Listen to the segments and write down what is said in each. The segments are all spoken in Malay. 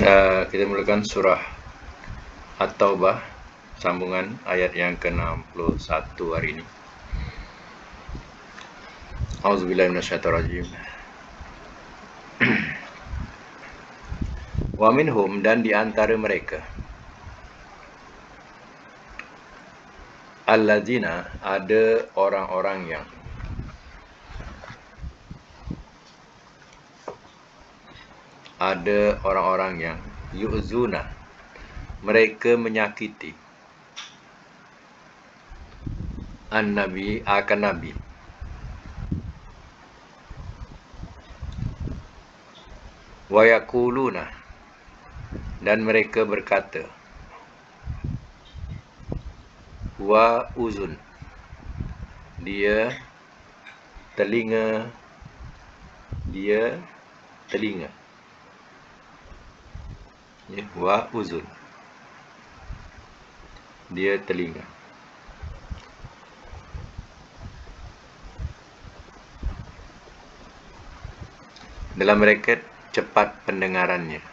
Kita mulakan surah At-Taubah, sambungan ayat yang ke-61 hari ini. A'udzubillahi minasyaitonirrajim. Wa minhum, dan di antara mereka, alladzina, ada orang-orang yang yu'zuna, mereka menyakiti an-nabi, akan nabi, wa yaquluna, dan mereka berkata, wa uzun, dia telinga, ya, wa uzun, dia telinga. Dalam mereka cepat pendengarannya.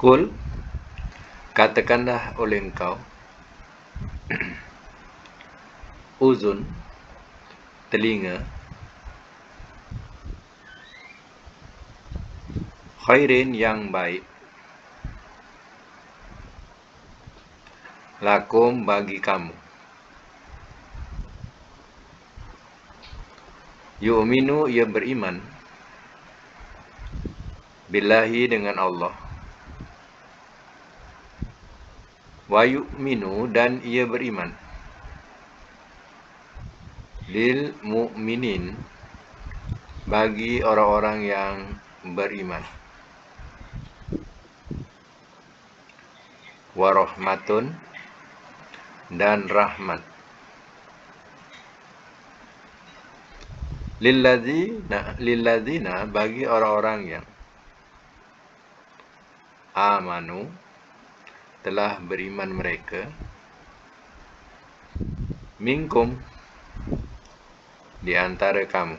Kul, katakanlah oleh engkau, uzun, telinga, khairin, yang baik, lakum, bagi kamu, yu'minu, ia beriman, billahi, dengan Allah, wa yu'minu, dan ia beriman, lil mu'minin, bagi orang-orang yang beriman, wa rahmatun, dan rahmat, lilladzina, bagi orang-orang yang amanu, telah beriman mereka, minkum, di antara kamu,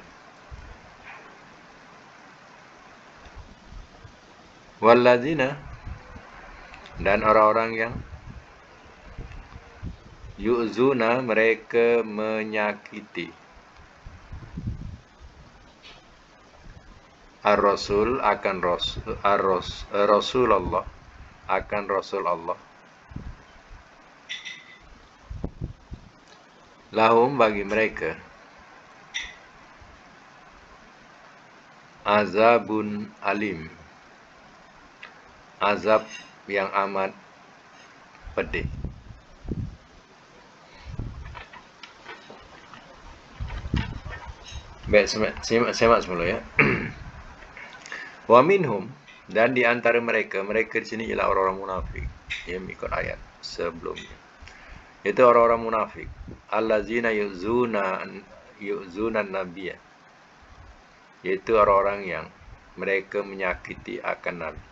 walladzina, dan orang-orang yang yu'zuna, mereka menyakiti ar-rasul, akan Rasulullah, akan Rasul Allah, lahum, bagi mereka, azabun alim, azab yang amat pedih. Baik, semak semula ya. Wa minhum, dan di antara mereka di sini ialah orang-orang munafik, ya, mengikut ayat sebelumnya. Itu orang-orang munafik, allazina yu'zuna nabiyya, yaitu orang-orang yang mereka menyakiti akan nabi.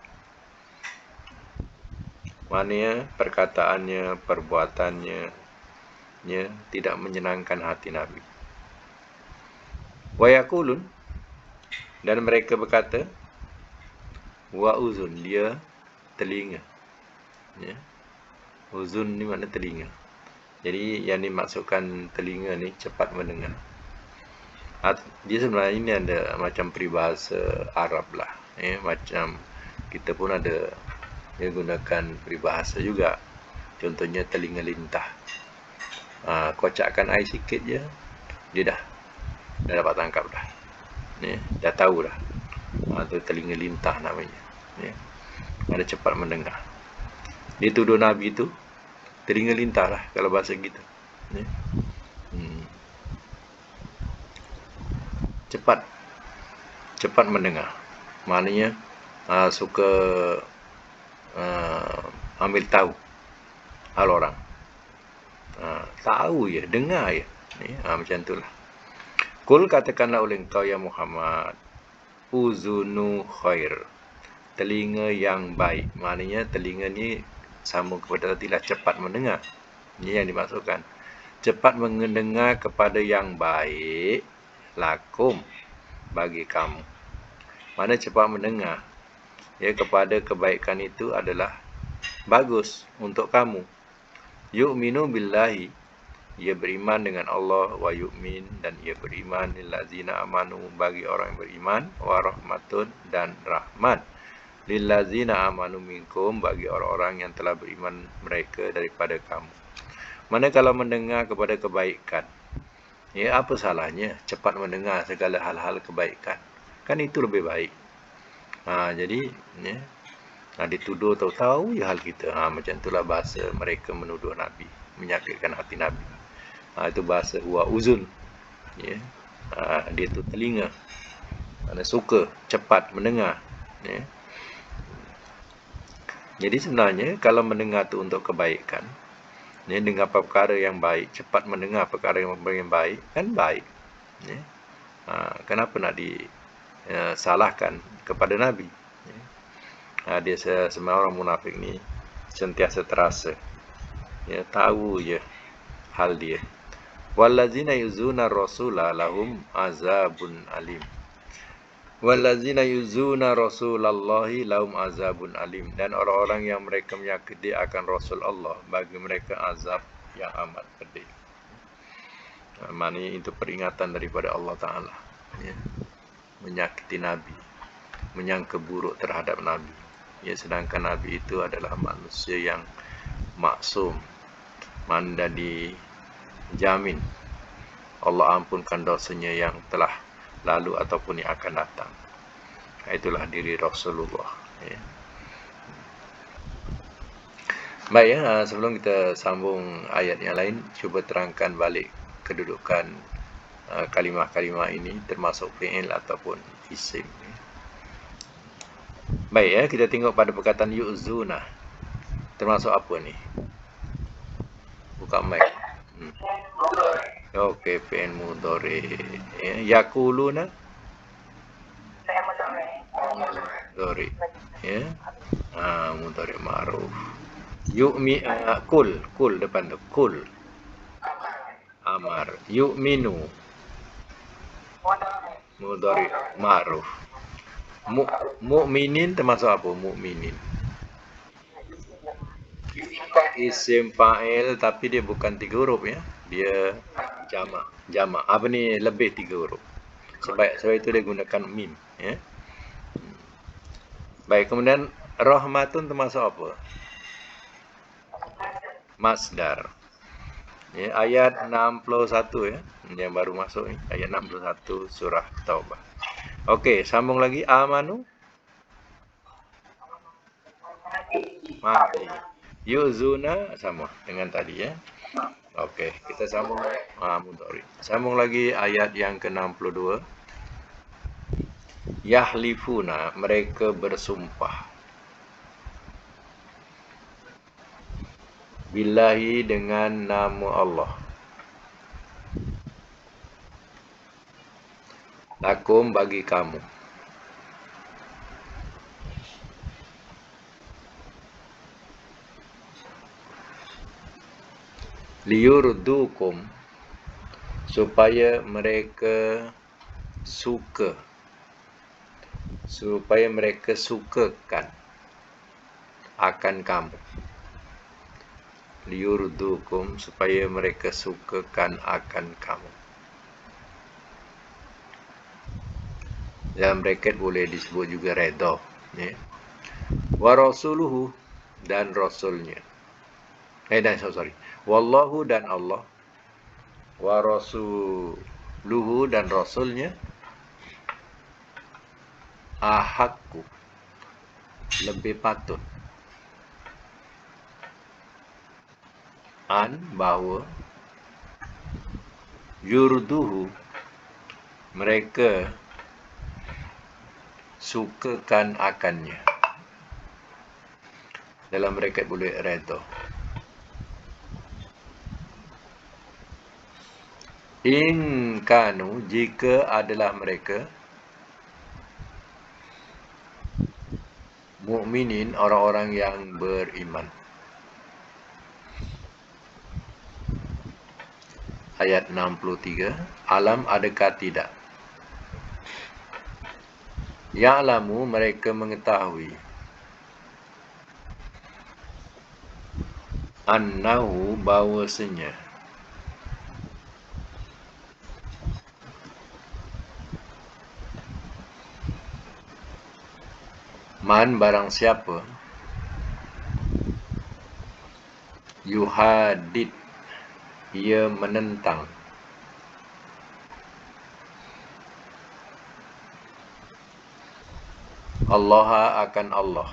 Maknanya perkataannya, perbuatannya, ya, tidak menyenangkan hati nabi. Wa yaqulun, dan mereka berkata, wa uzun, dia telinga, ya. Uzun ni makna telinga. Jadi yang dimaksudkan telinga ni cepat mendengar. Dia sebenarnya ini ada macam peribahasa Arab lah, ya. Macam kita pun ada gunakan peribahasa juga. Contohnya telinga lintah. Kocakkan air sikit je, dia dah dapat tangkap dah, ya, dah tahu dah. Itu telinga lintah namanya, ya. Ada cepat mendengar. Dia tuduh Nabi itu telinga lintah lah kalau bahasa kita, ya. Cepat mendengar, maknanya suka ambil tahu hal orang, tahu ya, dengar ya, macam itulah. Kul, katakanlah oleh engkau ya Muhammad, uzunu khair, telinga yang baik. Maknanya telinga ni sama kepada tadilah cepat mendengar. Ini yang dimaksudkan. cepat mendengar kepada yang baik lakum bagi kamu. Mana cepat mendengar ya kepada kebaikan itu adalah bagus untuk kamu. Yu'minu billahi, ia beriman dengan Allah, wa yu'min, dan ia beriman lillazina amanu, bagi orang yang beriman, wa rahmatun, dan rahmat lillazina amanu minkum, bagi orang-orang yang telah beriman mereka daripada kamu. Mana kalau mendengar kepada kebaikan, ya apa salahnya cepat mendengar segala hal-hal kebaikan, kan itu lebih baik. Jadi ya, dituduh tahu-tahu ya hal kita. Macam itulah bahasa mereka menuduh Nabi, menyakitkan hati Nabi. Itu bahasa huwa uzun. Ya. Dia tu telinga. Mana suka cepat mendengar. Ya. Jadi sebenarnya kalau mendengar tu untuk kebaikan, ya, dengar perkara yang baik, cepat mendengar perkara yang baik, kan baik. Ya. Kenapa nak disalahkan kepada Nabi? Dia semua orang munafik ni sentiasa terasa, ya, tahu je hal dia. Wallazina yuzuna rasula lahum azabun alim. Wallazina yuzuna rasulallahi lahum azabun alim. Dan orang-orang yang mereka menyakiti akan Rasul Allah, bagi mereka azab yang amat pedih. Maknanya itu peringatan daripada Allah Ta'ala, ya. Menyakiti Nabi, menyangka buruk terhadap Nabi. Ya, sedangkan Nabi itu adalah manusia yang maksum, mana dijamin Allah ampunkan dosanya yang telah lalu ataupun yang akan datang. Itulah diri Rasulullah. Ya. Baik, ya, sebelum kita sambung ayat yang lain, cuba terangkan balik kedudukan kalimah-kalimah ini, termasuk fi'il ataupun isim. Baik, ya, kita tengok pada perkataan yu'zuna. Termasuk apa ni? Buka mic. Okey, fi'il mudhari. Ya, yaquluna. Mudhari. Ya. Mudhari ma'ruf. Kul depan tu. Kul. Amar. Yu'minu. Mudhari ma'ruf. Mu'minin termasuk apa? Mu'minin. Isim fa'il, tapi dia bukan 3 huruf, ya. Dia jamak. Apa ni lebih 3 huruf. Sebab itu dia gunakan mim, ya. Baik, kemudian rahmatun termasuk apa? Masdar. Ya, ayat 61, ya. Yang baru masuk ni, ayat 61 surah Taubah. Okey, sambung lagi. Amanu. Mati. Yuzuna sama dengan tadi, ya. Okey, kita sambung mudhari. Sambung lagi ayat yang ke-62. Yahlifuna, mereka bersumpah. Billahi, dengan nama Allah. Lakum, bagi kamu. Liyurdukum, supaya mereka sukakan akan kamu. Liyurdukum, supaya mereka sukakan akan kamu. Dalam bracket boleh disebut juga redha, ya. Wa rasuluhu, dan rasulnya. Wallahu, dan Allah. Wa rasuluhu, dan rasulnya. Ahakku, lebih patut. Bahawa. Yurduhu, mereka sukakan akannya. Dalam bracket boleh redha. In kanu, jika adalah mereka mukminin, orang-orang yang beriman. ayat 63. Alam adakah tidak? Ya'lamu mereka mengetahui. Annahu bahawasanya. Man barang siapa. Yuhadid ia menentang. Allah akan Allah.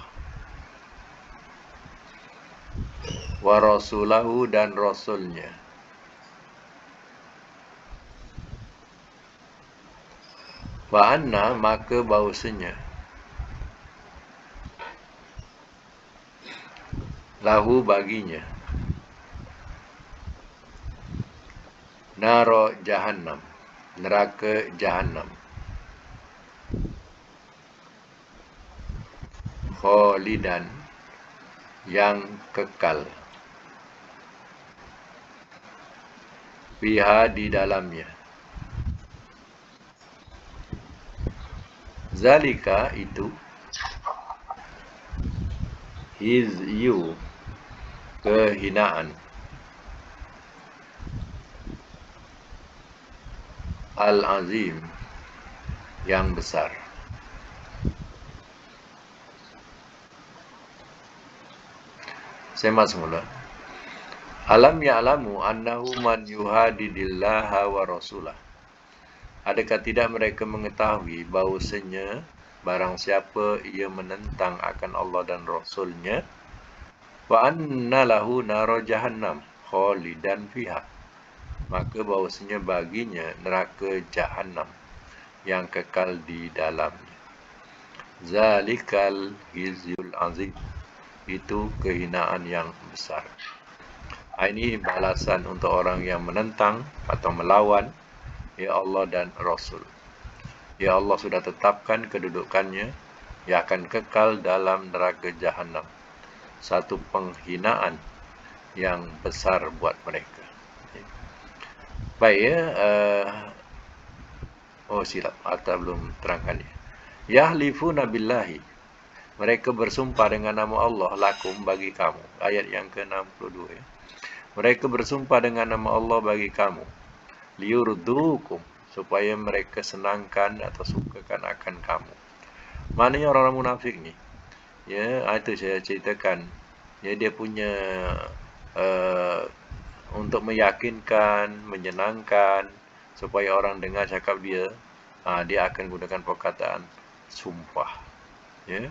Wa rasulahu dan rasulnya. Wa anna maka bahawasanya. Lahu baginya. Naro jahannam. Neraka jahannam. Khalidan yang kekal. Fiha di dalamnya. Zalika itu. Hizyu kehinaan. Al-azim yang besar. Saya masuk mula. Alam ya'lamu annahu man yuhadidillaha wa rasulah. Adakah tidak mereka mengetahui bahawasanya barang siapa ia menentang akan Allah dan Rasulnya, wa anna lahu naro jahannam khalidan fiha, maka bahawasanya baginya neraka jahannam yang kekal di dalamnya. Zalikal hizyul azim, itu kehinaan yang besar. Ini balasan untuk orang yang menentang atau melawan ya Allah dan Rasul. Ya Allah sudah tetapkan kedudukannya, ia akan kekal dalam neraka jahannam. Satu penghinaan yang besar buat mereka. Baik ya, silap, Atta belum terangkan ya. Yahlifuna billahi, mereka bersumpah dengan nama Allah lakum bagi kamu. Ayat yang ke-62 ya. Mereka bersumpah dengan nama Allah bagi kamu. Liyurdukum, supaya mereka senangkan atau sukakan akan kamu. Maknanya orang-orang munafik ni, ya, itu saya ceritakan. Ya, dia punya untuk meyakinkan, menyenangkan, supaya orang dengar cakap dia, dia akan gunakan perkataan sumpah. Ya,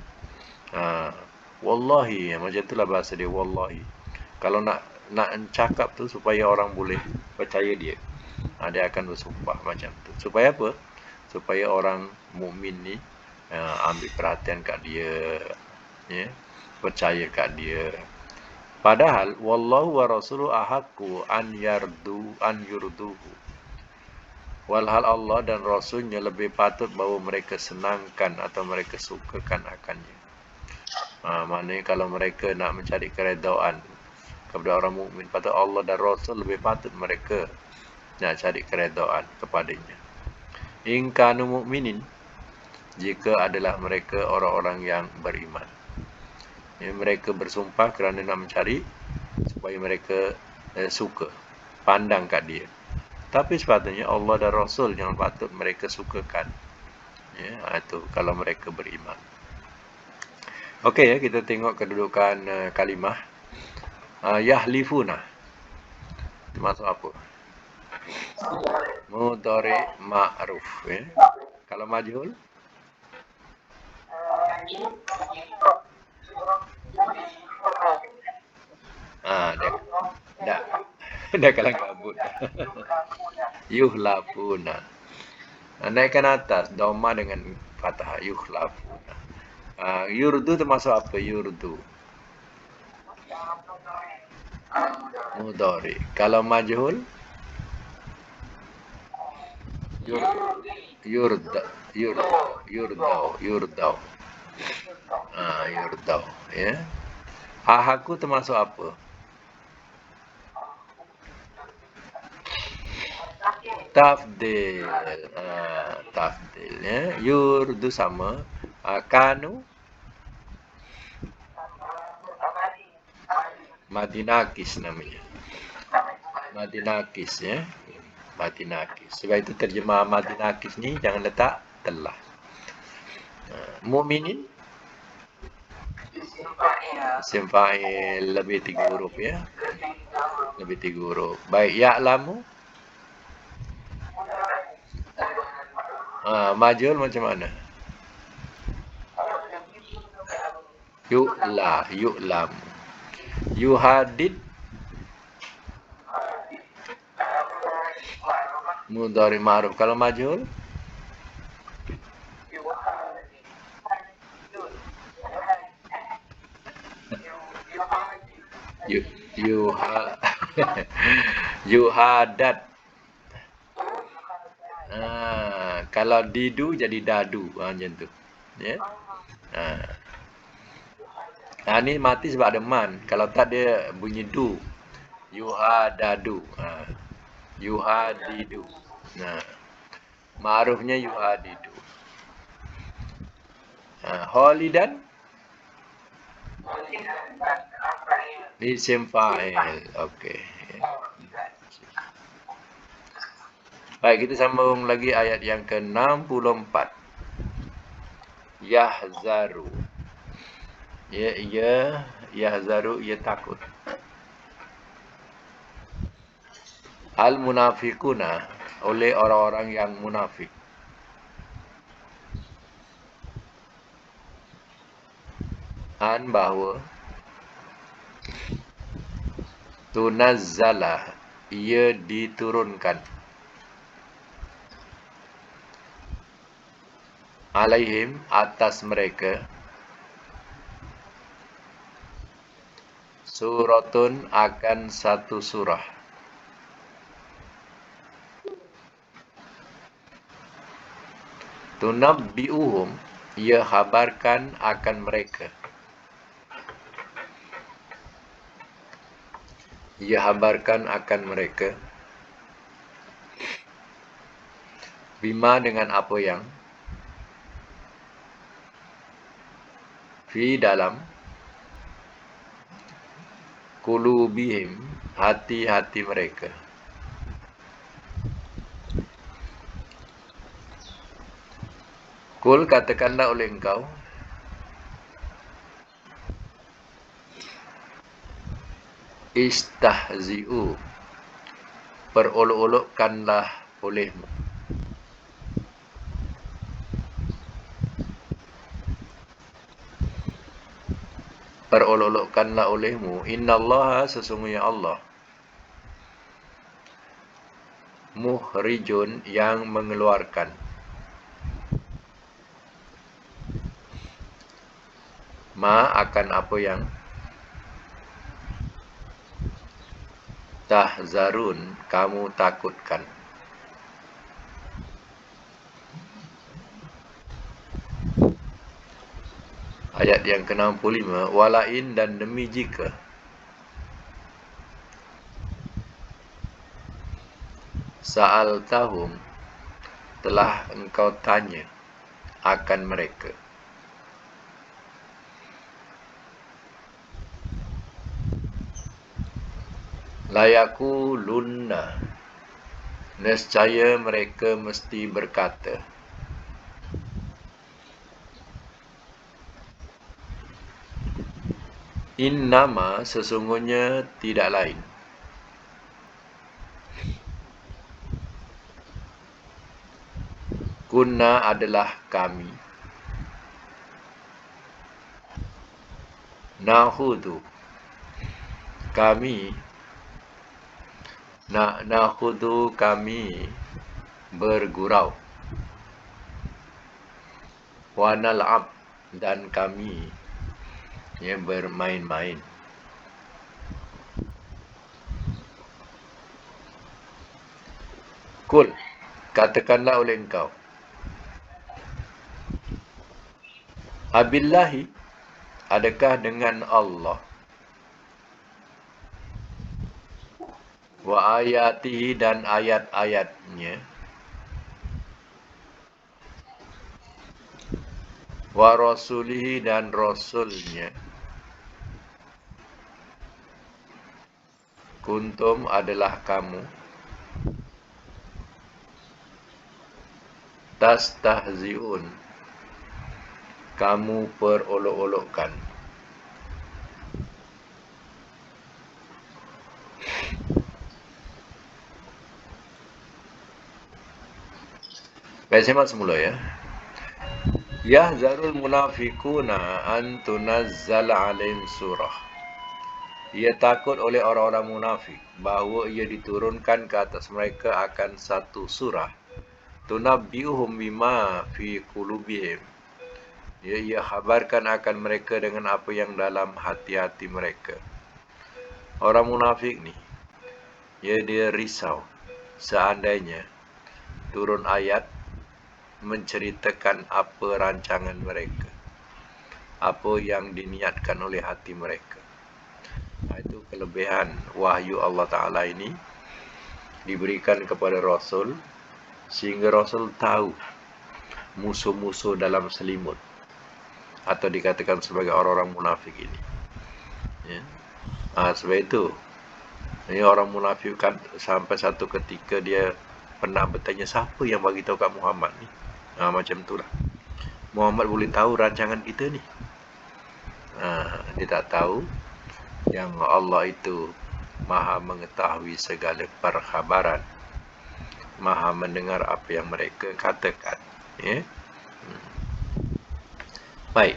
wallahi, macam itulah bahasa dia, wallahi. Kalau nak cakap tu supaya orang boleh percaya dia, dia akan bersumpah macam tu. Supaya apa? Supaya orang mukmin ni ambil perhatian kat dia, ya, percaya kat dia. Padahal wallahu wa rasuluhu ahaqqu an yurduhu. Walhal Allah dan Rasulnya lebih patut bahawa mereka senangkan atau mereka sukakan akannya. Maknanya kalau mereka nak mencari keredaan kepada orang mukmin, patut Allah dan Rasul lebih patut mereka nak cari keredaan kepadanya. In kanu mu'minin, jika adalah mereka orang-orang yang beriman. Ya, mereka bersumpah kerana nak mencari supaya mereka suka, pandang kat dia. Tapi sepatutnya Allah dan Rasul yang patut mereka sukakan. Ya, itu kalau mereka beriman. Okey ya, kita tengok kedudukan kalimah. Yahlifuna. Itu maksud apa? Mudhari ma'ruf, ya. Kalau majhul? Dah kalang kabut. Yuhlafuna. Naikkan atas, dhamma dengan fathah, yuhlafuna. Yurdu termasuk apa? Yurdu. Mudhari. Kalau majhul? Yurdau. Yurdau, ya. Ahaku termasuk apa? Tafdil. Tafdil ya. Yurdu sama. Kanu Madinakis namanya. Madinakis ya. Madinakis. Sebab itu terjemah Madinakis ni jangan letak telah. Mukminin isim fa'il lebih 3 huruf ya. Lebih 3 huruf. Baik, ya'lamu. Majul macam mana? Yu'lam. Yuhadid mudhari ma'ruf. Kalau majul yuha yuhadat. Kalau didu jadi dadu macam tu. Ya. Ni mati sebab ada man. Kalau tak dia bunyi du. Yuhadadu. Yuhadidu. Ma'rufnya yuhadidu. Holidan isim fa'il. Okey. Baik, kita sambung lagi ayat yang ke-64. Yahzaru. Yahzaru, ia takut. Al-munafiquna, oleh orang-orang yang munafik. Bahawa tunazzala, ia diturunkan. Alaihim, atas mereka. Suratun, akan satu surah. Tunabbi'uhum, ia habarkan akan mereka. Ia habarkan akan mereka. Bima, dengan apa yang. Fi, dalam. Qulubihim, hati-hati mereka. Kul, katakanlah oleh engkau. Istahzi'u, perolok-olokkanlah olehmu. Perolok-olokkanlah olehmu. Innallaha, sesungguhnya Allah. Muhrijun, yang mengeluarkan. Ma, akan apa yang. Tahzarun, kamu takutkan. Ayat yang ke-65. Walain, dan demi jika. Sa'altahum, telah engkau tanya akan mereka. Layakulunna, nescaya mereka mesti berkata. Innama, sesungguhnya tidak lain. Kunna, adalah kami. Nahudu, kami. Nahudu, kami bergurau. Wa nal'ab, dan kami bermain-main. Kul, katakanlah oleh engkau. Abillahi, adakah dengan Allah. Wa ayatihi, dan ayat-ayatnya. wa rasulihi dan rasulnya. Kuntum adalah kamu, tastahziun, kamu perolok-olokkan. Baik, simak semula ya. Yahzarul munafiquna an tunazzala alaihim surah. Ia takut oleh orang-orang munafik bahawa ia diturunkan ke atas mereka akan satu surah. Tunabbiuhum bima fi qulubihim. Ia khabarkan akan mereka dengan apa yang dalam hati-hati mereka. Orang munafik ni, dia risau seandainya turun ayat menceritakan apa rancangan mereka, apa yang diniatkan oleh hati mereka. Itu kelebihan wahyu Allah Ta'ala ini diberikan kepada Rasul, sehingga Rasul tahu musuh-musuh dalam selimut, atau dikatakan sebagai orang-orang munafik ini. Ya. Sebab itu, ini orang munafik kan sampai satu ketika dia pernah bertanya, siapa yang bagi tahu kat Muhammad ni? Macam itulah. Muhammad boleh tahu rancangan kita ni. Dia tak tahu yang Allah itu maha mengetahui segala perkhabaran, maha mendengar apa yang mereka katakan. Ya? Baik.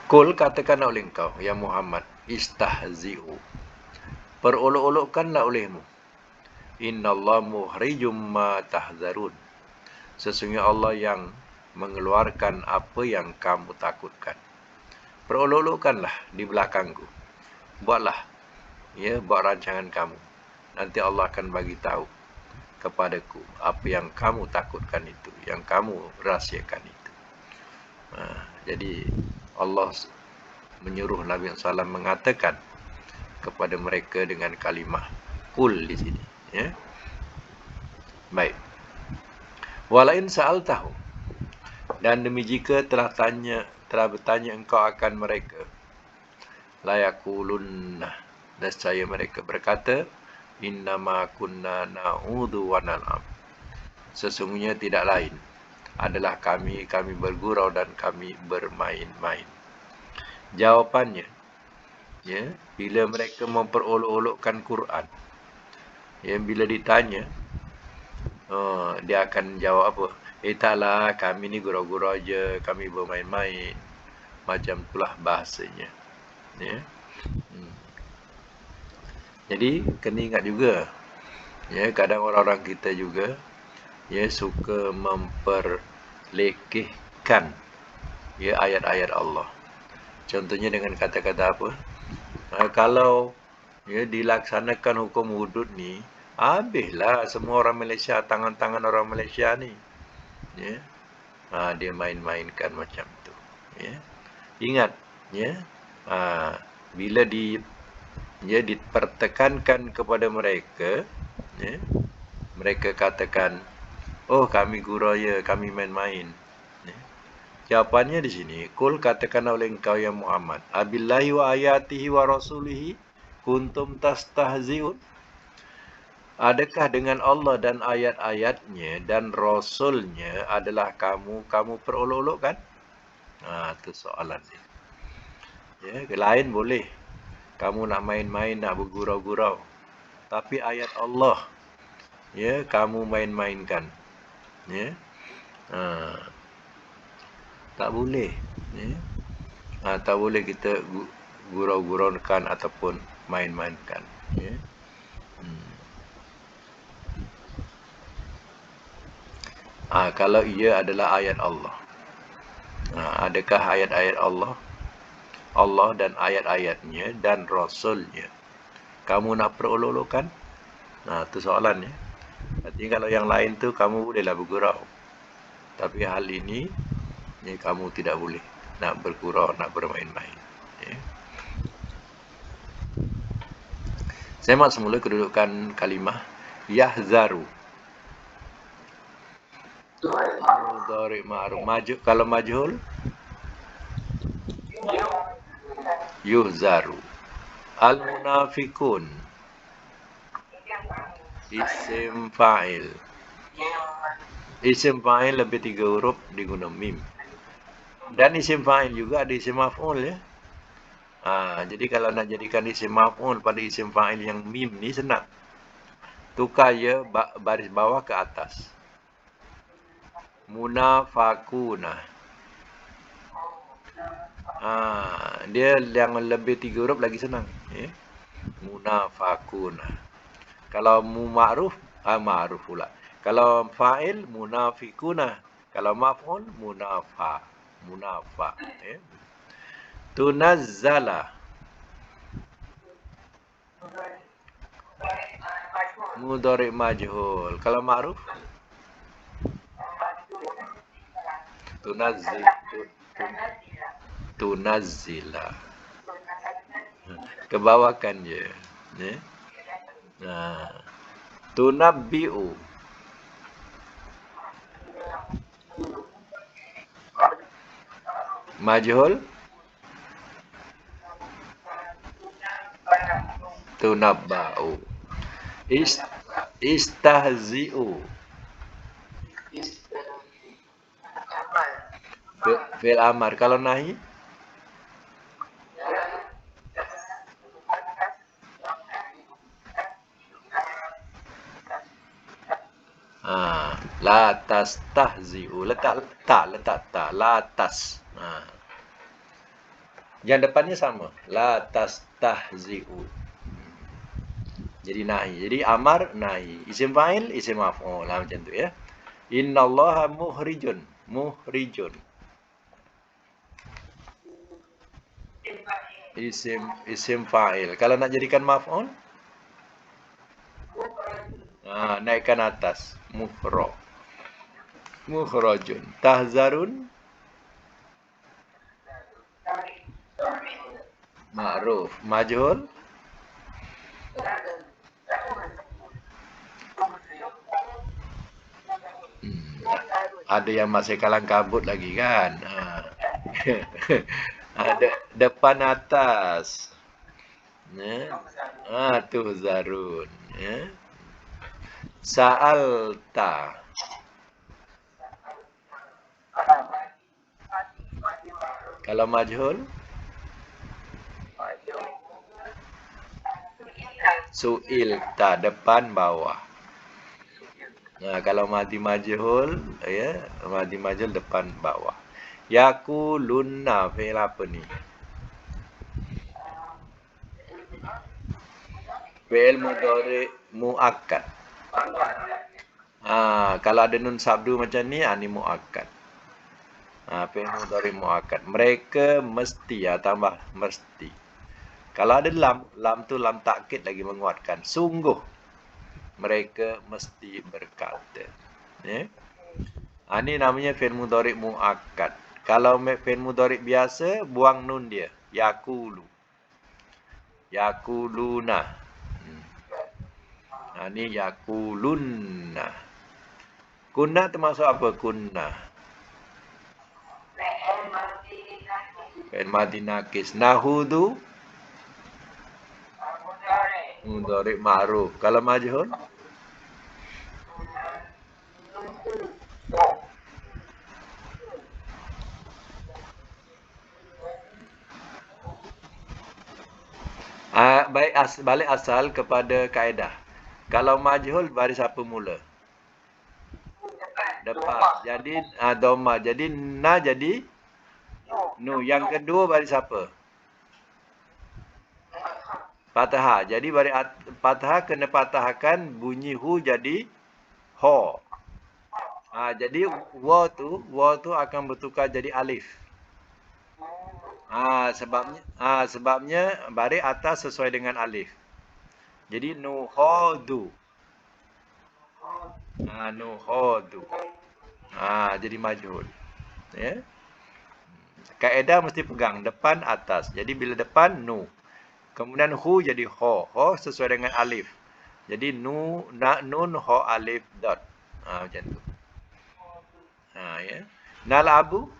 Kul, katakanlah oleh engkau, ya Muhammad, istahzi'u, perolok-olokkanlah olehmu. Innallah muhrijum ma tahzarun. Sesungguhnya Allah yang mengeluarkan apa yang kamu takutkan. Perolok-olokkanlah di belakangku. Buatlah, buat rancangan kamu. Nanti Allah akan bagi tahu kepadaku apa yang kamu takutkan itu, yang kamu rahsiakan itu. Jadi Allah menyuruh Nabi SAW mengatakan kepada mereka dengan kalimah kul di sini. Ya. Baik. Walain sa'altahu, dan demi jika telah bertanya engkau akan mereka, layakulunna, nescaya mereka berkata, innama kunna na'udhu wa nal'am, sesungguhnya tidak lain adalah kami bergurau dan kami bermain-main. Jawapannya, bila mereka memperolok-olokkan Quran, bila ditanya, dia akan jawab apa? Taklah, kami ni gurau-gurau je, kami bermain-main. Macam itulah bahasanya. Ya. Jadi, kena ingat juga, kadang orang-orang kita juga suka memperlekehkan ayat-ayat Allah. Contohnya dengan kata-kata apa? Kalau dilaksanakan hukum hudud ni, habislah semua orang Malaysia, tangan-tangan orang Malaysia ni. Dia main-mainkan macam tu. Ingat, bila dipertekankan kepada mereka, mereka katakan, oh kami gurau ya, kami main-main. Jawapannya di sini, kul, katakan oleh engkau ya Muhammad, abillahi wa ayatihi wa rasulihi kuntum tastahziun. Adakah dengan Allah dan ayat-ayatnya dan Rasulnya adalah kamu perolok-olokkan? Itu soalan ni. Lain boleh. Kamu nak main-main, nak bergurau-gurau. Tapi ayat Allah, kamu main-mainkan. Tak boleh. Tak boleh kita gurau-guraukan ataupun main-mainkan. Kalau ia adalah ayat Allah. Adakah ayat-ayat Allah dan ayat-ayatnya dan Rasulnya kamu nak perolok-olokkan? Itu soalannya. Artinya kalau yang lain tu kamu bolehlah bergurau. Tapi hal ini, kamu tidak boleh nak bergurau, nak bermain-main. Semak semula kedudukan kalimah yahzaru. Mudhari' ma'ruf. Kalau majhul, Yuhzaru. Al-munafikun. Isim fa'il. Isim fa'il lebih 3 huruf diguna mim. Dan isim fa'il juga ada isim maf'ul ya. Jadi kalau nak jadikan isim maf'ul pada isim fa'il yang mim ni senang. Tukar ya baris bawah ke atas. Munafakuna. Dia yang lebih 3 huruf lagi senang. Ya. Munafakuna. Kalau mu ma'ruf, ma'ruf pula. Kalau fa'il, munafikuna. Kalau maf'ul, munafa. Ya. Tunazzala. Mudhari' majhul. Kalau ma'ruf, tunazzil. Tunazzila. Kebawakan je. Ya. Tunabbi'u. Majhul. Tunabba'u. Istahzi'u. Fi'il amar. Kalau nahi, la tastahzi'u. Letak tak. La tas. Yang depannya sama. La tastahzi'u. Jadi nahi. Jadi amar, nahi. Isim fa'il, isim maf'ul. Macam tu ya. Innallaha muhrijun. Muhrijun. Isim fa'il. Kalau nak jadikan maf'ul, naikkan atas. Mukhrajun. Tahzarun. Ma'ruf. Majhul. Ada yang masih kalang kabut lagi kan. Ada depan atas. Tuhzarun. Sa'alta. Kalau majhul, su'ilta, depan bawah. Kalau madi majhul, ya, madi majhul depan bawah. Yakulunna, fi'il apa ni? Fi'il mudhari' muakkad. Kalau ada nun sabdu macam ni, ni muakkad. Fi'il mudhari' muakkad. Mereka mesti, tambah mesti. Kalau ada lam tu lam takkid lagi menguatkan. Sungguh mereka mesti berkata. Ya. Ini namanya fi'il mudhari' muakkad. Kalau fi'il mudhari' biasa, buang nun dia. Yakulu. Yakuluna. Ini yakulunna. Kunna termasuk apa? Kunna. Fi'il madhi nakis. Nahudu. Mudhari' ma'ruf. Kalau majhul, balik asal kepada kaedah. Kalau majhul, baris apa mula? Depan. Jadi dhamma. Jadi na jadi nu. Yang kedua baris apa? Fathah. Jadi baris fathah kena patahkan bunyi hu jadi ho. Jadi wa tu akan bertukar jadi alif. Sebabnya baris atas sesuai dengan alif. Jadi nuhodu. Nuhodu. Jadi majhul. Ya. Kaedah mesti pegang depan atas. Jadi bila depan nu. Kemudian hu jadi ho. Ho sesuai dengan alif. Jadi nun ho alif dot. Macam tu. Ya. Nalabu.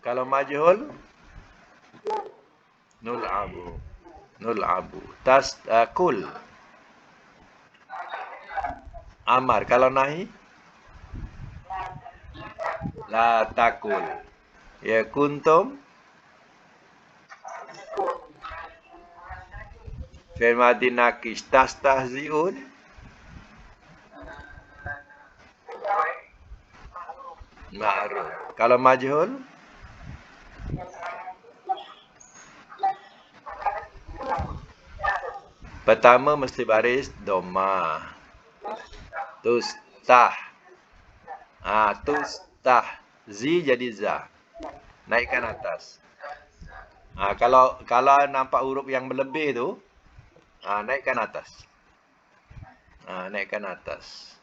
Kalau majhul nul'abu. Nul'abu. Kul. Amar. Kalau nahi la takul. Ya kuntum fi'il madhi naqis tastahzi'un. Ma'ruf. Kalau majhul pertama mesti baris dhamma. Tustah. Tustah. Zi jadi za. Naikkan atas. Kalau nampak huruf yang berlebih tu, naikkan atas. Naikkan atas.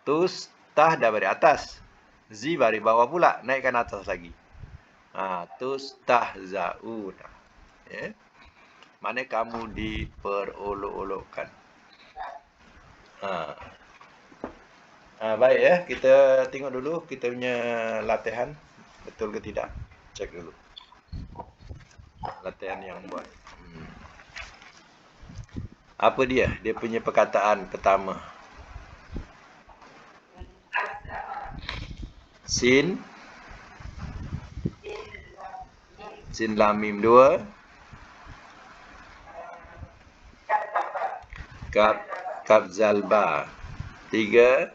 Tustah dah bari atas. Zi bari bawah pula, naikkan atas lagi. Tustahzaun. Ya. Mana kamu diperolok-olokkan. Baik ya, kita tengok dulu kita punya latihan betul ke tidak. Cek dulu. Latihan yang buat. Apa dia? Dia punya perkataan pertama. Sin lam mim 2. Kaf zalba 3.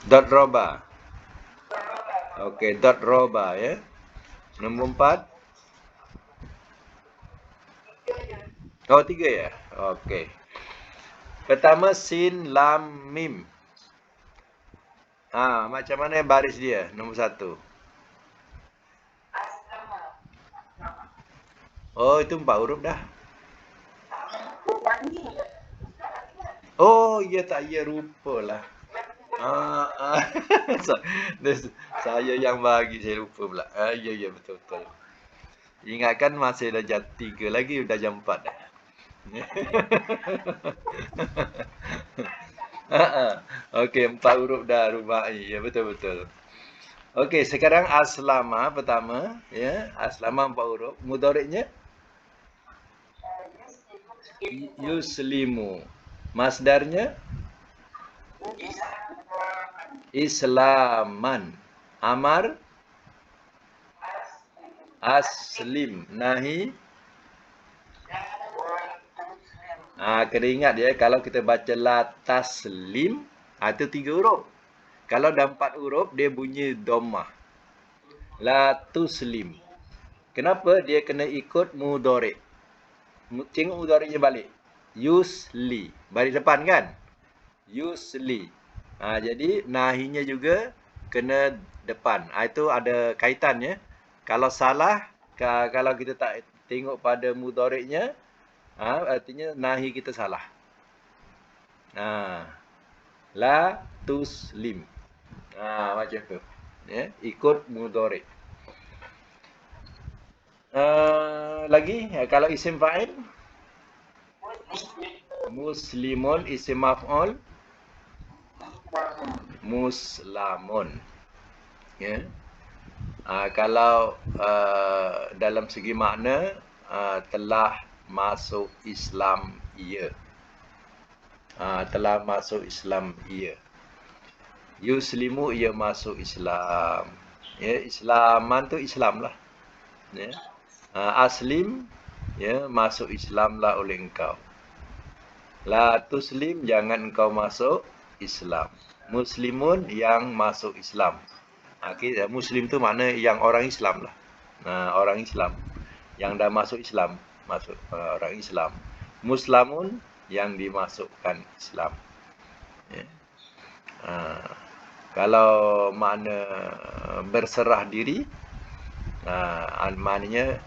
Dot roba. Okey, dot roba ya. Nombor 4. Oh, 3 ya? Okey. Pertama sin lam mim. Macam mana baris dia? Nombor 1. Oh, itu 4 huruf dah. Oh, ya tak ya rupalah. Saya yang bagi, saya lupa pula. Ya betul. Ingatkan masih dah jam 3 lagi, dah jam 4 dah. Okey, 4 huruf dah rubai. Ya betul. Okey, sekarang aslama pertama, ya. Aslama 4 huruf. Mudhari'nya yuslimu. Masdarnya islaman. Amar aslim. Nahi kena ingat ya, kalau kita baca la taslim, itu 3 huruf. Kalau dah 4 huruf, dia bunyi dhammah. La tuslim. Kenapa? Dia kena ikut mudhari'. Tengok mudhari'nya balik. Yusli. Baris depan kan? Yusli. Jadi nahinya juga kena depan. Itu ada kaitannya. Kalau salah, kalau kita tak tengok pada mudhari'nya, artinya nahi kita salah. La tuslim. Macam tu. Ya, ikut mudhari'. Lagi, kalau isim fa'il, muslimun. Isim maf'ul, muslamun. Ya. Kalau dalam segi makna, telah masuk Islam, ia. Telah masuk Islam, ia. Yuslimu, ia masuk Islam. Ya, Islaman tu Islam lah. Ya. Aslim, ya, masuk Islam lah oleh engkau. La tuslim, jangan engkau masuk Islam. Muslimun, yang masuk Islam. Muslim tu makna yang orang Islam lah. Orang Islam yang dah masuk Islam, masuk orang Islam. Muslamun, yang dimasukkan Islam. Ya. Kalau makna berserah diri, maknanya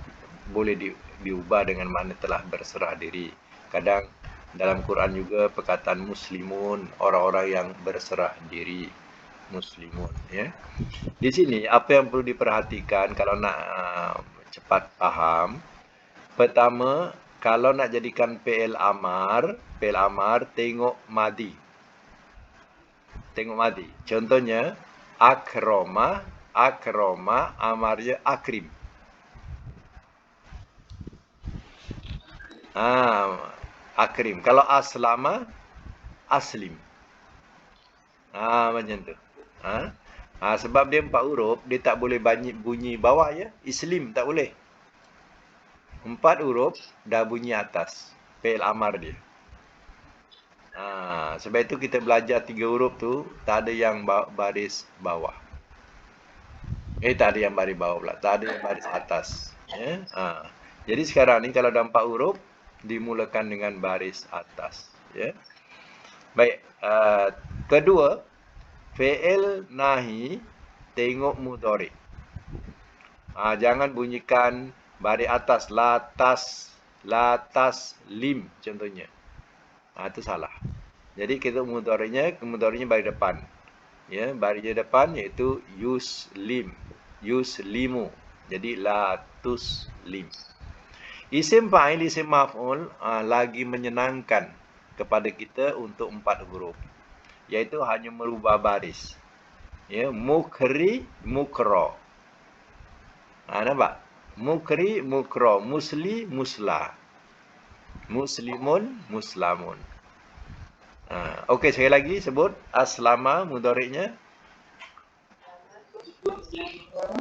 boleh diubah dengan makna telah berserah diri. Kadang dalam Quran juga perkataan muslimun, orang-orang yang berserah diri, muslimun. Ya. Di sini apa yang perlu diperhatikan kalau nak cepat faham. Pertama, kalau nak jadikan fi'il amar tengok madi. Tengok madi. Contohnya akroma amarnya akrim. Akrim. Kalau aslama aslim. Macam tu. Sebab dia 4 huruf, dia tak boleh bunyi bawah ya. Islim tak boleh. 4 huruf dah bunyi atas. Fi'il amar dia. Sebab itu kita belajar 3 huruf tu, tak ada yang baris bawah. Tak ada yang baris bawah pula. Tak ada yang baris atas. Ya? Jadi sekarang ni kalau dah 4 huruf, dimulakan dengan baris atas. Ya? Baik. Kedua, fi'il nahi tengok mudhari'. Jangan bunyikan baris atas. Latas lim contohnya. Itu salah. Jadi kita mudhari'nya baris depan. Ya, baris depan iaitu yuslimu. Jadi latus lim. Isim fa'il, isim maf'ul lagi menyenangkan kepada kita untuk 4 huruf. Iaitu hanya merubah baris. Ya, mukri, mukro. Nampak? Mukri, mukro. Musli, musla. Muslimun, muslamun. Okey, sekali lagi sebut. Aslama, mudhari'nya.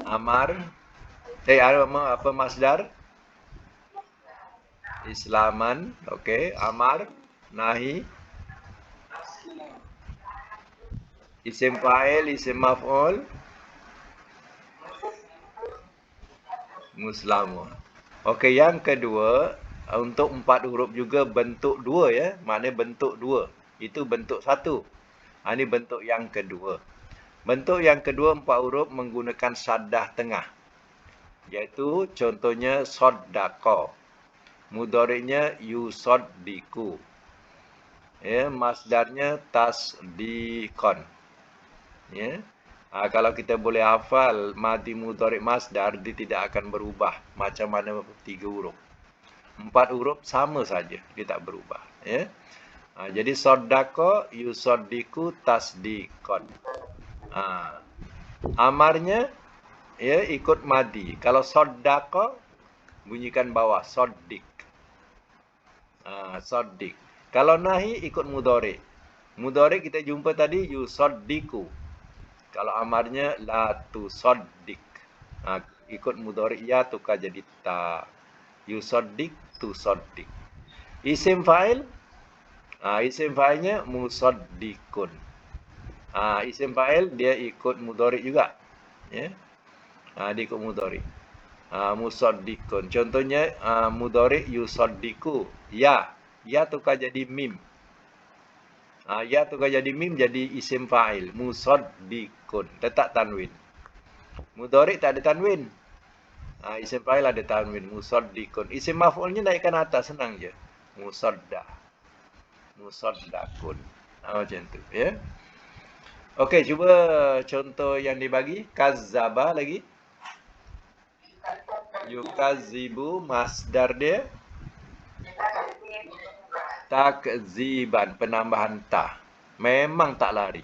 Amar. Apa masdar? Islaman. Okey. Amar. Nahi. Isim fa'il, isim maf'ul. Muslamun. Okey, yang kedua, untuk 4 huruf juga bentuk 2 ya. Maknanya bentuk 2. Itu bentuk 1. Ini bentuk yang kedua. Bentuk yang kedua 4 huruf menggunakan saddah tengah. Iaitu contohnya soddaqa. Mudhari'nya yusaddiqu. Ya, masdarnya tasdiqan. Ya. Kalau kita boleh hafal madi mudhari' masdar, dia tidak akan berubah macam mana 3 huruf. 4 huruf sama saja, dia tak berubah. Ya. Jadi soddaqa, yusaddiqu, tasdiqan. Amarnya ya ikut madi. Kalau soddaqa bunyikan bawah soddiq. Soddiq. Kalau nahi ikut mudhari'. Mudhari' kita jumpa tadi yusaddiqu. Kalau amarnya la tusaddiq. Ikut mudhari' ya tukar jadi ta. Yusaddiq, tusaddiq. Isim fa'il. Isim fa'ilnya musaddiqun. Isim fa'il dia ikut mudhari' juga. Ya. Dia ikut mudhari'. Musaddiqun. Contohnya mudhari' yusaddiqu. Ya tukar jadi mim. Ya tukar jadi mim jadi isim fa'il. Musaddiqun. Letak tanwin. Mudhari' tak ada tanwin. Isim fa'il ada tanwin. Musaddiqun. Isim maf'ulnya naikkan atas. Senang je. Musaddaqun. Macam tu. Ya. Okey, cuba contoh yang dibagi. Kazzaba lagi. Yukazibu. Masdar dia. Takziban, penambahan ta. Memang tak lari.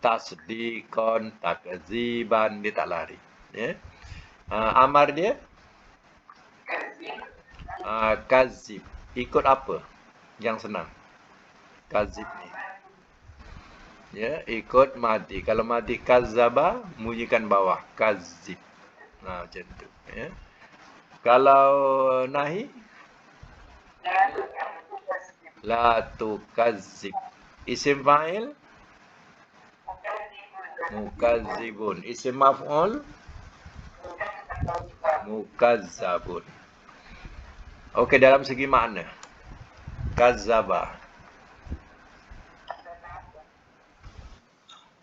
Tasdiqon, takziban, dia tak lari. Ya. Amar dia kazib. Ikut apa? Yang senang. Kazib ni. Ya, ikut madi. Kalau madi kazzaba, bunyikan bawah. Kazib. Macam tu. Ya. Kalau nahi la tukazzib. Isim fa'il mukazzibun. Isim maf'ul mukazzabun. Okey, dalam segi makna kazzaba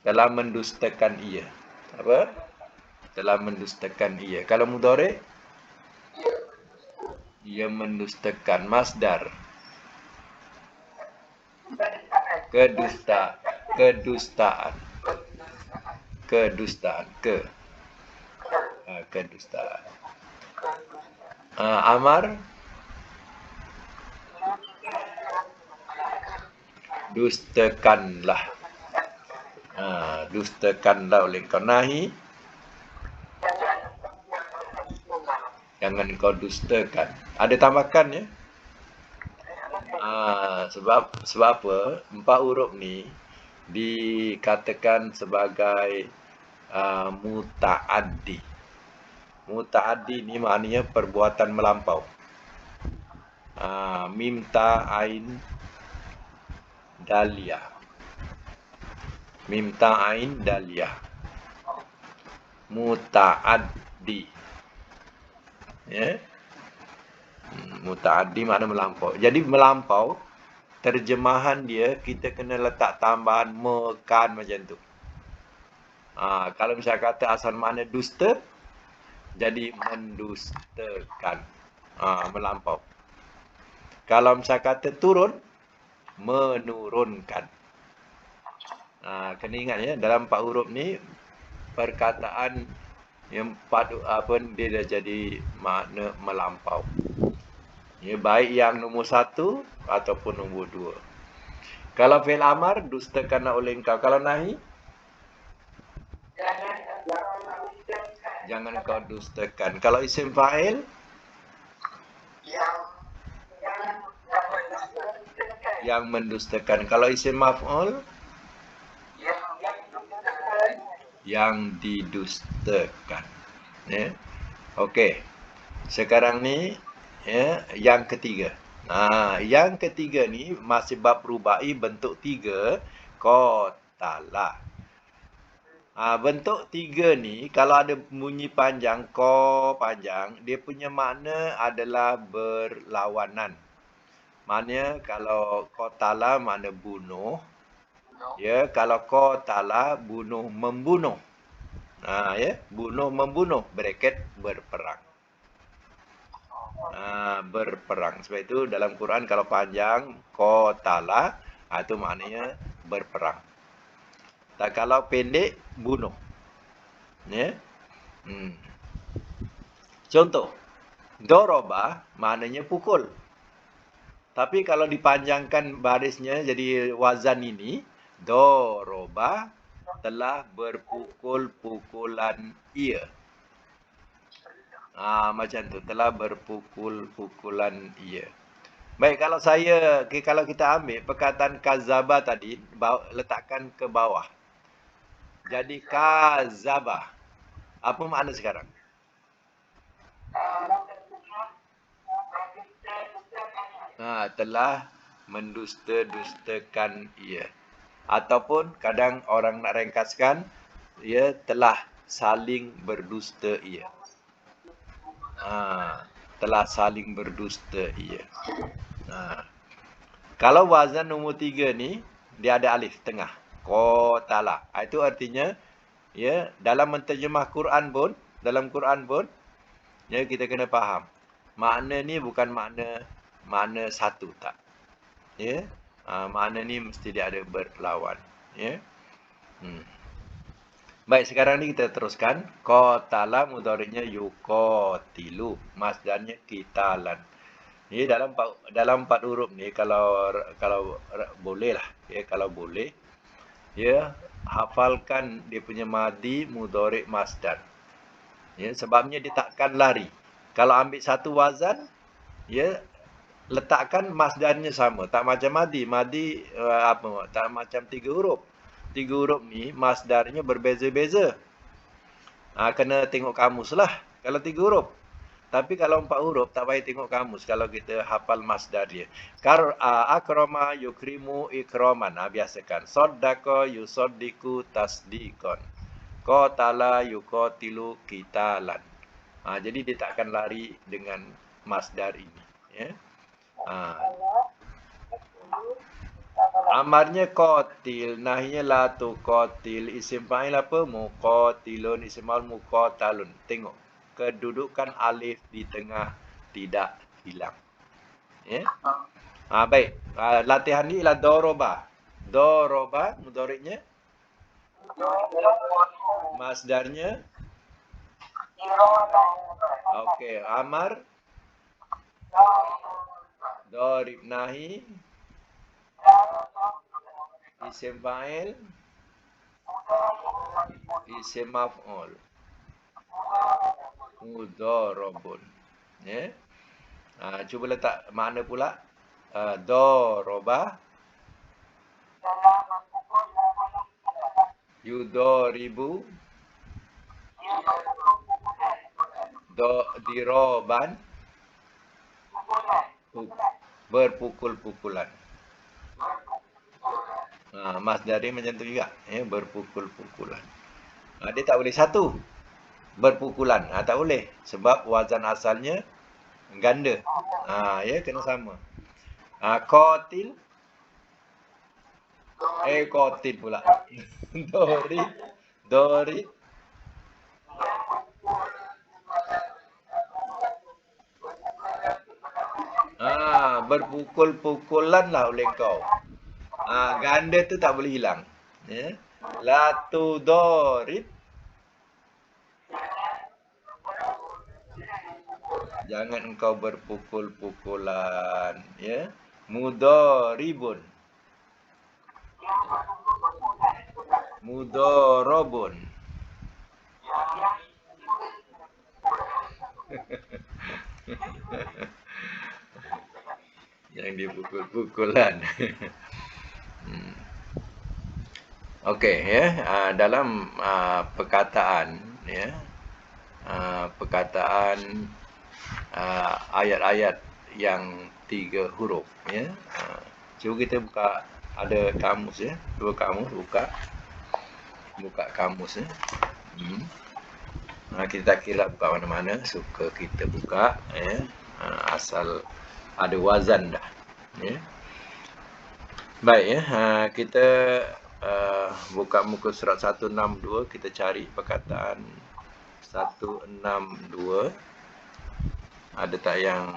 telah mendustakan ia. Apa? Telah mendustakan ia. Kalau mudhari' ia mendustakan. Masdar kedustaan. Kedustaan. Kedustaan. Amar Dustakanlah. Dustakanlah oleh kau. Nahi, jangan kau dustakan. Ada tambahkan ya. Sebab apa? 4 huruf ni dikatakan sebagai muta'addi. Muta'addi ni maknanya perbuatan melampau. Mim ta ain daliyah. Mim ta ain daliyah. Muta'addi. Ya. Muta'addi makna melampau. Jadi melampau, terjemahan dia kita kena letak tambahan mekan macam tu. Kalau misalnya kata asal makna dusta, jadi mendustakan. Melampau. Kalau misalnya kata turun, menurunkan. Kena ingat ya, dalam 4 huruf ni perkataan yang dia dah jadi makna melampau. Ya, baik yang nombor 1 ataupun nombor 2. Kalau fi'il amar, dustakanlah oleh engkau. Kalau nahi, jangan kau dustakan. Kalau isim fa'il, yang mendustakan. Kalau isim maf'ul, yang didustakan. Ya. Okey. Sekarang ni ya, yang ketiga. Yang ketiga ni masih bab rubai bentuk 3, qatala. Bentuk 3 ni kalau ada bunyi panjang, ko panjang, dia punya makna adalah berlawanan. Maknanya kalau qatala makna bunuh. Ya, kalau qatala bunuh membunuh. Ya, bunuh membunuh, bracket berperang. Berperang. Sebab itu dalam Quran kalau panjang qatala, itu maknanya berperang. Tak kalau pendek bunuh. Ya. Contoh, doroba maknanya pukul. Tapi kalau dipanjangkan barisnya jadi wazan ini, doroba telah berpukul-pukulan ia. Macam tu, telah berpukul-pukulan ia. Baik, kalau kita ambil perkataan kazaba tadi, letakkan ke bawah. Jadi kazaba. Apa makna sekarang? Telah mendusta-dustakan ia. Ataupun kadang orang nak ringkaskan, ia telah saling berdusta ia. Telah saling berdusta ia. Kalau wazan nombor 3 ni, dia ada alif tengah. Qatala. Itu artinya, ya, dalam menterjemah Quran pun, ya, kita kena faham. Makna ni bukan makna satu tak. Ya. Makna ni mesti dia ada berlawan. Ya. Baik, sekarang ni kita teruskan. Qatala mudhari'nya yuqatilu. Masdarnya qitalan. Ni dalam 4 huruf ni kalau boleh lah, ya, kalau boleh, ya, hafalkan dia punya madi, mudhari', masdar. Ya, sebabnya dia takkan lari. Kalau ambil satu wazan, ya, letakkan masdarnya sama. Tak macam madi. Madi tak macam 3 huruf. 3 huruf ni masdarnya berbeza-beza. Kena tengok kamus lah kalau 3 huruf. Tapi kalau 4 huruf tak payah tengok kamus kalau kita hafal masdar dia. Akrama yukrimu ikraman. Biasakan. Saddaqa yusaddiqu tasdiqan. Qatala yuqatilu qitalan. Jadi dia tak akan lari dengan masdar ini, ya. Amarnya qatil, nahinya la tuqatil. Isim fa'il apa? Muqatilun. Isim maf'ul muqatalun. Tengok. Kedudukan alif di tengah tidak hilang. Ya. Baik. Latihan ni ialah doroba. Doroba mudhari'nya. Masdarnya. Okey, amar. Dorib nahi. Isim fa'il, isim maf'ul. Mudharabun. Ya. Cuba letak makna pula. Doroba, yudharibu, diroban, berpukul-pukulan. Masdar dia macam tu juga, ya, berpukul-pukulan. Dia tak boleh satu, berpukulan. Tak boleh sebab wazan asalnya ganda. Ya, kena sama. Qatil, qatil pula. Dori, dori. Berpukul-pukulan lah oleh kau. Ganda tu tak boleh hilang. Ya. La tudorib. Jangan engkau berpukul-pukulan. Ya. Mudharibun. Mudharabun. Yang dipukul-pukulan. Okey, ya. Dalam perkataan, ya. Perkataan ayat-ayat yang 3 huruf, ya. Cuba kita buka, ada kamus, ya. Dua kamus, buka kamus, ya. Kita tak kira buka mana-mana, suka kita buka, ya. Asal ada wazan dah, ya. Baik, ya. Kita buka muka surat 162, kita cari perkataan 162. Ada tak yang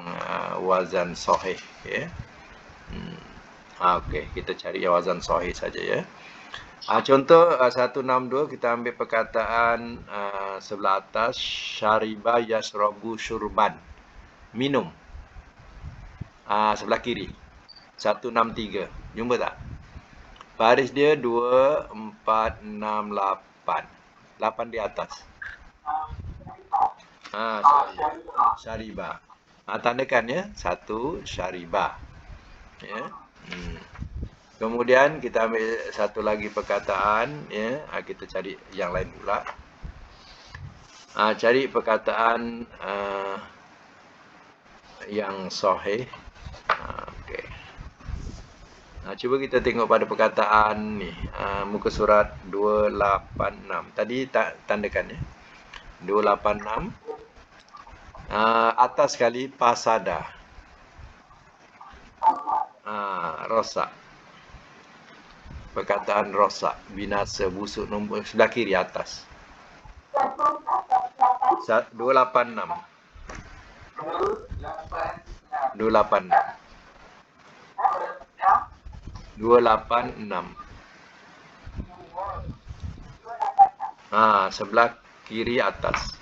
wazan sahih, ya? Okey, kita cari yang wazan sahih saja, ya. Contoh 162, kita ambil perkataan sebelah atas, syariba yasrabu syurban, minum. Sebelah kiri 163, jumpa tak? Baris dia 2, 4, 6, 8. 8 di atas. Syariba. Tandakan, ya. 1, syariba. Ya. Kemudian kita ambil satu lagi perkataan, ya. Kita cari yang lain pula. Cari perkataan yang sahih. Okey. Cuba kita tengok pada perkataan ni, muka surat 286. Tadi tandakan, ya. 286. Atas sekali pasada. Rosak. Perkataan rosak, binasa, busuk, nombor sebelah kiri atas. 286. 286. Sebelah kiri atas.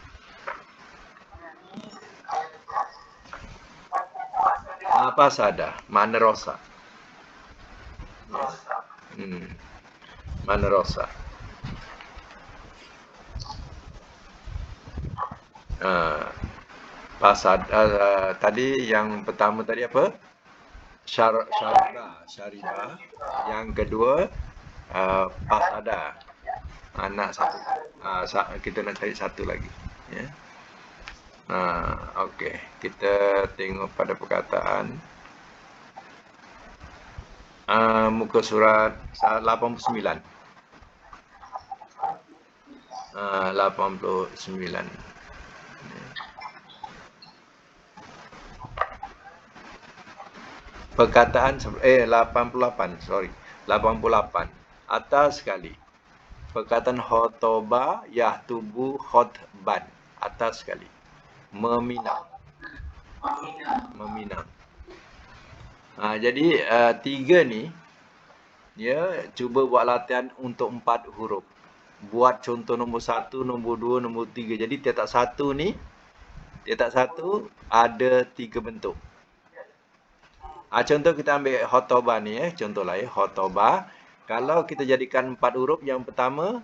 Pasada, mana rosak. Mana rosak. Pasada, tadi yang pertama tadi apa? Syariba. Yang kedua pasada. Nak satu. Kita nak cari satu lagi, ya. Okey, kita tengok pada perkataan muka surat 89. 89. Perkataan 88, sorry. 88. Atas sekali. Perkataan khotoba yahtubu khotban. Atas sekali. Meminang. Jadi 3 ni, ya, cuba buat latihan untuk 4 huruf. Buat contoh nombor 1, nombor 2, nombor 3. Jadi tiap-tiap satu ni, ada 3 bentuk. Contoh kita ambil khotoba ni, ya. Contohlah, ya, khotoba. Kalau kita jadikan 4 huruf, yang pertama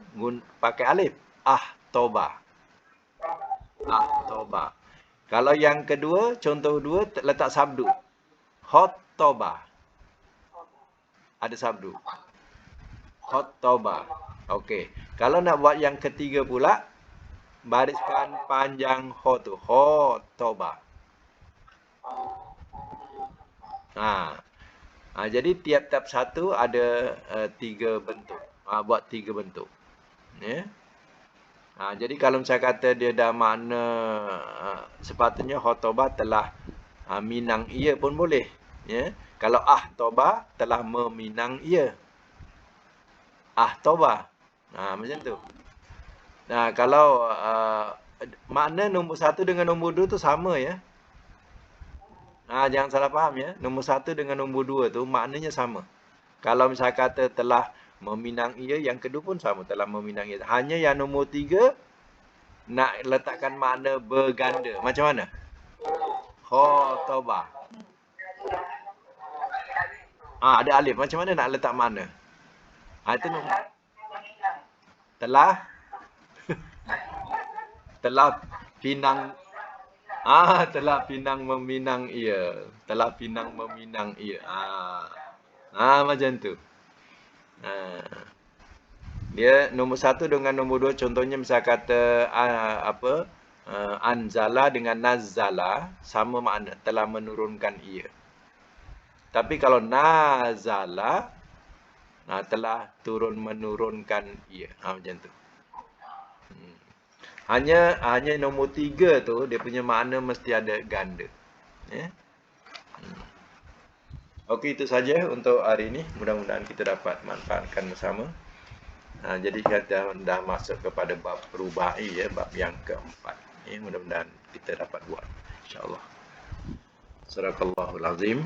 pakai alif. Ahtoba. Ahtoba. Kalau yang kedua, contoh dua, letak sabdu. Hotoba. Ada sabdu. Hotoba. Okey. Kalau nak buat yang ketiga pula, bariskan panjang ho tu. Hotoba. Jadi tiap-tiap satu ada 3 bentuk. Buat 3 bentuk. Ya. Jadi kalau saya kata dia dah makna sepatutnya hotoba telah minang ia pun boleh. Ya. Kalau toba telah meminang ia. Toba. Macam tu. Nah, kalau makna nombor 1 dengan nombor 2 tu sama ya. Jangan salah faham ya. Nombor 1 dengan nombor 2 tu maknanya sama. Kalau misalnya kata telah meminang ia, yang kedua pun sama, telah meminang ia. Hanya yang nombor 3 nak letakkan makna berganda. Macam mana? Khotobah. Ada alif. Macam mana nak letak makna? Itu nombor. Telah pinang. Telah pinang meminang ia. Telah pinang meminang ia. Macam tu. Dia nombor 1 dengan nombor 2, contohnya misal kata anzala dengan nazala sama makna, telah menurunkan ia. Tapi kalau nazala telah turun menurunkan ia. Macam tu. Hanya nombor 3 tu dia punya makna mesti ada ganda. Ya. Okey, itu saja untuk hari ini. Mudah-mudahan kita dapat manfaatkan bersama. Jadi kita dah masuk kepada bab rubai ya, bab yang keempat. Ya, mudah-mudahan kita dapat buat, insya-Allah. Sadaqallahul azim.